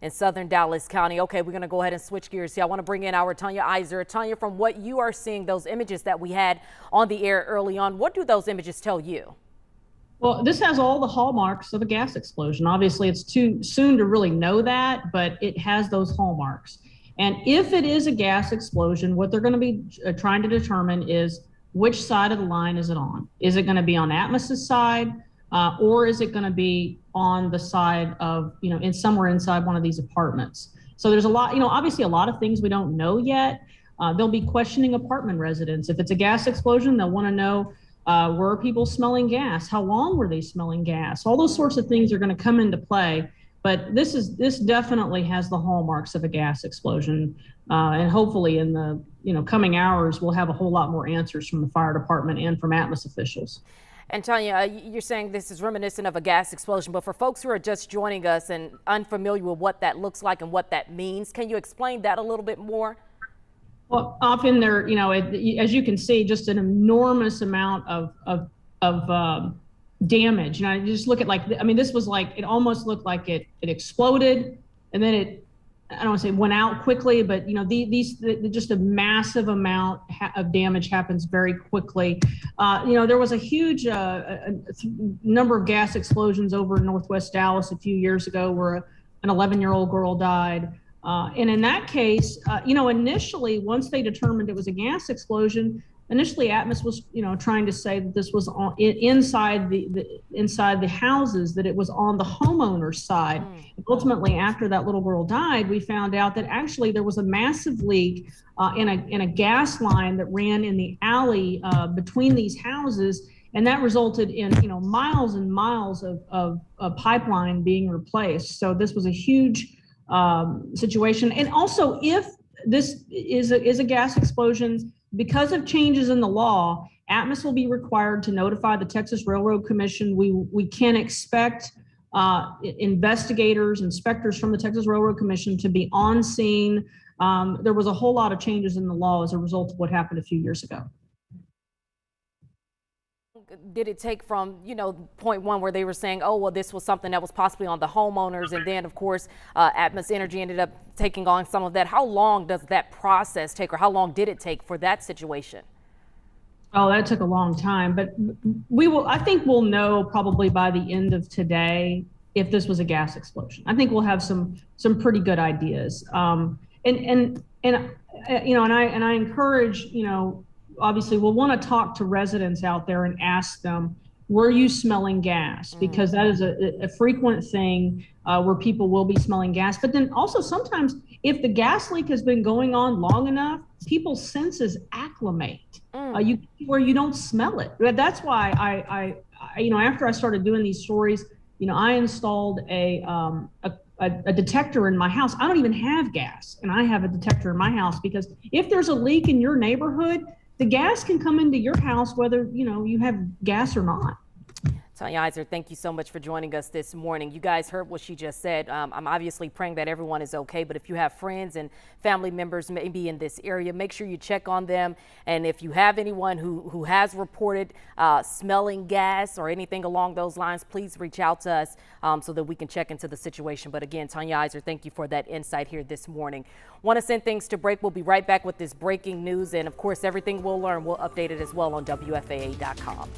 in southern Dallas County. Okay, we're going to go ahead and switch gears here. I want to bring in our Tanya Iser. Tanya, from what you are seeing, those images that we had on the air early on, what do those images tell you? Well, this has all the hallmarks of a gas explosion. Obviously, it's too soon to really know that, but it has those hallmarks. And if it is a gas explosion, what they're going to be trying to determine is which side of the line is it on? Is it going to be on Atmos's side, or is it going to be on the side of, somewhere inside one of these apartments? So there's a lot, obviously a lot of things we don't know yet. They'll be questioning apartment residents. If it's a gas explosion, they'll want to know, were people smelling gas? How long were they smelling gas? All those sorts of things are going to come into play. But this definitely has the hallmarks of a gas explosion. And hopefully in the coming hours, we'll have a whole lot more answers from the fire department and from Atmos officials. And Tanya, you're saying this is reminiscent of a gas explosion, but for folks who are just joining us and unfamiliar with what that looks like and what that means, can you explain that a little bit more? Well, often there, as you can see, just an enormous amount of damage. You just look at this was it almost looked like it exploded, and then I don't want to say went out quickly, but just a massive amount of damage happens very quickly. There was a huge number of gas explosions over in Northwest Dallas a few years ago where an 11-year-old girl died. And in that case, initially, once they determined it was a gas explosion, initially Atmos was, trying to say that this was inside the houses, that it was on the homeowner's side. Ultimately, after that little girl died, we found out that actually there was a massive leak in a gas line that ran in the alley between these houses, and that resulted in miles and miles of pipeline being replaced. So this was a huge situation. And also, if this is a gas explosion, because of changes in the law, Atmos will be required to notify the Texas Railroad Commission. We can expect inspectors from the Texas Railroad Commission to be on scene. There was a whole lot of changes in the law as a result of what happened a few years ago. Did it take from, point one where they were saying, oh, well, this was something that was possibly on the homeowners, and then, of course, Atmos Energy ended up taking on some of that. How long does that process take, or how long did it take for that situation? Oh, that took a long time, but I think we'll know probably by the end of today if this was a gas explosion. I think we'll have some pretty good ideas. And I encourage, obviously we'll want to talk to residents out there and ask them, were you smelling gas? Because that is a frequent thing where people will be smelling gas. But then also sometimes if the gas leak has been going on long enough, people's senses acclimate where you don't smell it. That's why I after I started doing these stories, I installed a detector in my house. I don't even have gas, and I have a detector in my house because if there's a leak in your neighborhood, the gas can come into your house whether you have gas or not. Tanya Iser, thank you so much for joining us this morning. You guys heard what she just said. I'm obviously praying that everyone is okay, but if you have friends and family members maybe in this area, make sure you check on them. And if you have anyone who has reported smelling gas or anything along those lines, please reach out to us so that we can check into the situation. But again, Tanya Iser, thank you for that insight here this morning. Want to send things to break. We'll be right back with this breaking news. And of course, everything we'll learn, we'll update it as well on WFAA.com.